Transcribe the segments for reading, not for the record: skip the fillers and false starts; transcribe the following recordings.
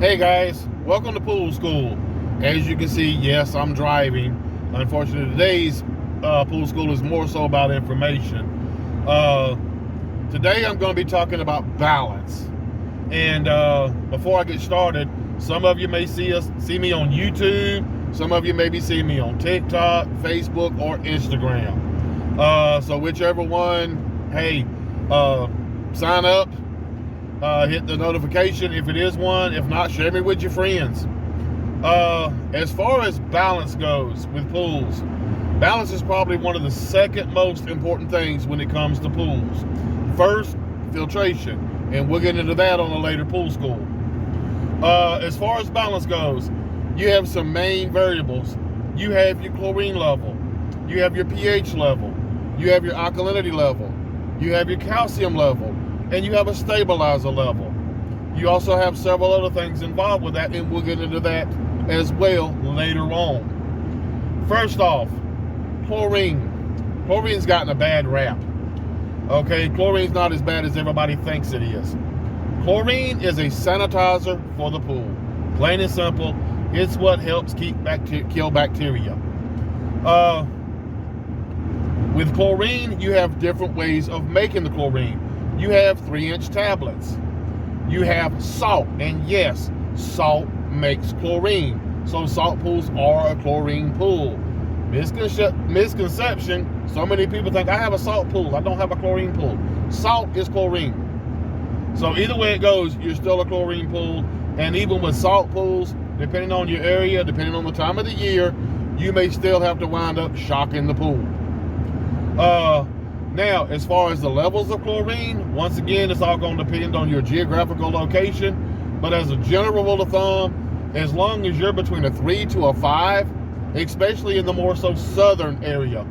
Hey guys, welcome to Pool School. As you can see, yes, I'm driving. Unfortunately, today's Pool School is more so about information. Today I'm going to be talking about balance. And before I get started, some of you may see me on YouTube. Some of you may be seeing me on TikTok, Facebook, or Instagram. So whichever one, hey, sign up. Hit the notification if it is one. If not, share me with your friends. As far as balance goes with pools, balance is probably one of the second most important things when it comes to pools. First, filtration, and we'll get into that on a later Pool School. As far as balance goes, you have some main variables. You have your chlorine level, you have your pH level, you have your alkalinity level, you have your calcium level, and you have a stabilizer level. You also have several other things involved with that, and we'll get into that as well later on. First off, chlorine. Chlorine's gotten a bad rap. Okay, chlorine's not as bad as everybody thinks it is. Chlorine is a sanitizer for the pool. Plain and simple, it's what helps kill bacteria. With chlorine, you have different ways of making the chlorine. You have 3-inch tablets. You have salt, and yes, salt makes chlorine. So salt pools are a chlorine pool. Misconception, so many people think I have a salt pool, I don't have a chlorine pool. Salt is chlorine. So either way it goes, you're still a chlorine pool. And even with salt pools, depending on your area, depending on the time of the year, you may still have to wind up shocking the pool. Now, as far as the levels of chlorine, once again, it's all going to depend on your geographical location. But as a general rule of thumb, as long as you're between a 3 to a 5, especially in the more so southern area,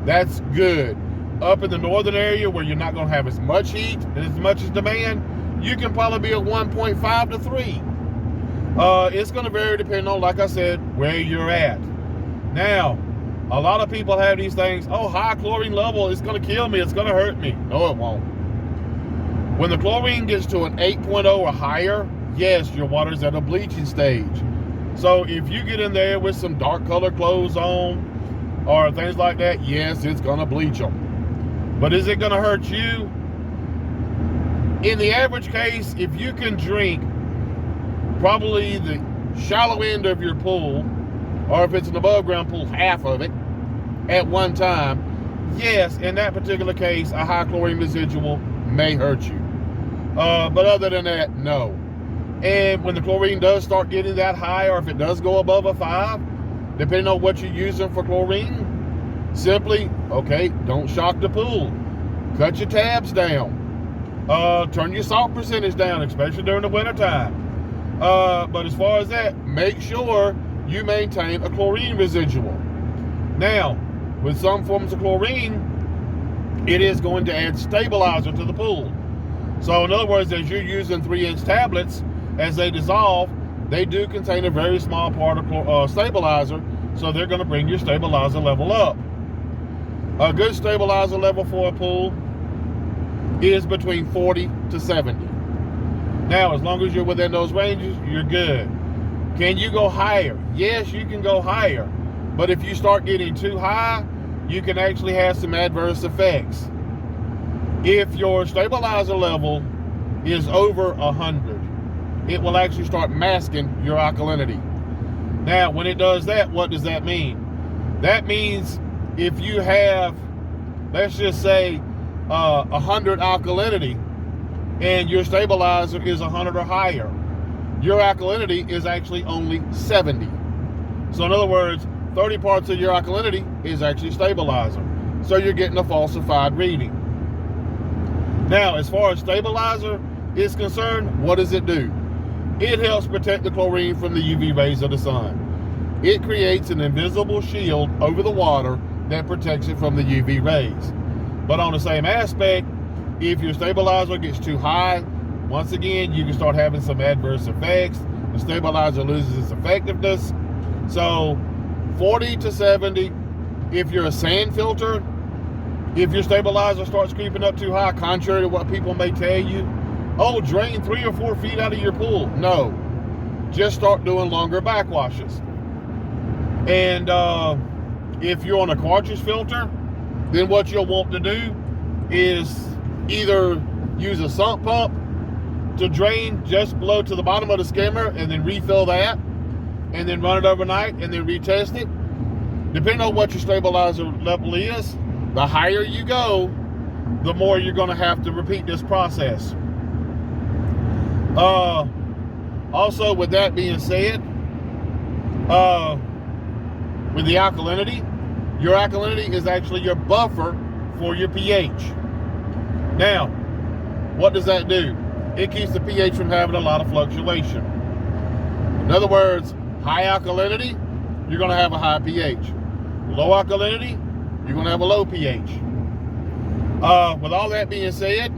that's good. Up in the northern area where you're not going to have as much heat and as much as demand, you can probably be a 1.5 to 3. It's going to vary depending on, like I said, where you're at. Now, a lot of people have these things, oh, high chlorine level, it's going to kill me, it's going to hurt me. No, it won't. When the chlorine gets to an 8.0 or higher, yes, your water's at a bleaching stage. So if you get in there with some dark colored clothes on or things like that, yes, it's going to bleach them. But is it going to hurt you? In the average case, if you can drink probably the shallow end of your pool, or if it's an above ground pool, half of it at one time, yes, in that particular case, a high chlorine residual may hurt you. But other than that, no. And when the chlorine does start getting that high, or if it does go above a 5, depending on what you're using for chlorine, simply, okay, don't shock the pool. Cut your tabs down. Turn your salt percentage down, especially during the wintertime. But as far as that, make sure you maintain a chlorine residual. Now, with some forms of chlorine, it is going to add stabilizer to the pool. So in other words, as you're using 3-inch tablets, as they dissolve, they do contain a very small part of stabilizer, so they're going to bring your stabilizer level up. A good stabilizer level for a pool is between 40 to 70. Now, as long as you're within those ranges, you're good. Can you go higher? Yes, you can go higher. But if you start getting too high, you can actually have some adverse effects. If your stabilizer level is over 100, it will actually start masking your alkalinity. Now, when it does that, what does that mean? That means if you have, let's just say, 100 alkalinity, and your stabilizer is 100 or higher, your alkalinity is actually only 70. So in other words, 30 parts of your alkalinity is actually stabilizer. So you're getting a falsified reading. Now, as far as stabilizer is concerned, what does it do? It helps protect the chlorine from the UV rays of the sun. It creates an invisible shield over the water that protects it from the UV rays. But on the same aspect, if your stabilizer gets too high, once again, you can start having some adverse effects. The stabilizer loses its effectiveness. So 40 to 70, if you're a sand filter, if your stabilizer starts creeping up too high, contrary to what people may tell you, oh, drain 3 or 4 feet out of your pool. No. just start doing longer backwashes. And if you're on a cartridge filter, then what you'll want to do is either use a sump pump to drain just below to the bottom of the skimmer and then refill that, and then run it overnight and then retest it. Depending on what your stabilizer level is, the higher you go, the more you're going to have to repeat this process. Also, with that being said, with the alkalinity, your alkalinity is actually your buffer for your pH. Now, what does that do? It keeps the pH from having a lot of fluctuation. In other words, high alkalinity, you're going to have a high pH. Low alkalinity, you're going to have a low pH. With all that being said,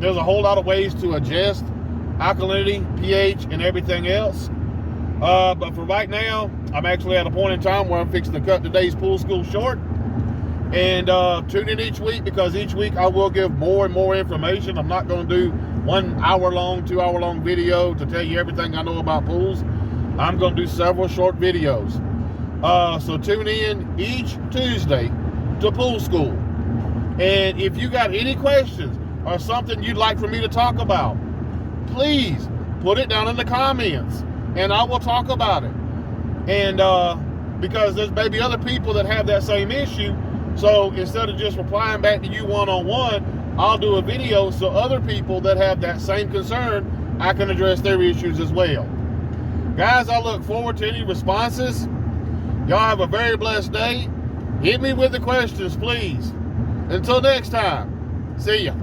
there's a whole lot of ways to adjust alkalinity, pH, and everything else. But for right now, I'm actually at a point in time where I'm fixing to cut today's pool school short. And tune in each week, because each week I will give more and more information. I'm not going to do 1 hour long, 2 hour long video to tell you everything I know about pools. I'm going to do several short videos. So tune in each Tuesday to Pool School. And if you got any questions or something you'd like for me to talk about, please put it down in the comments and I will talk about it. And because there's maybe other people that have that same issue, so instead of just replying back to you one-on-one, I'll do a video so other people that have that same concern, I can address their issues as well. Guys, I look forward to any responses. Y'all have a very blessed day. Hit me with the questions, please. Until next time, see ya.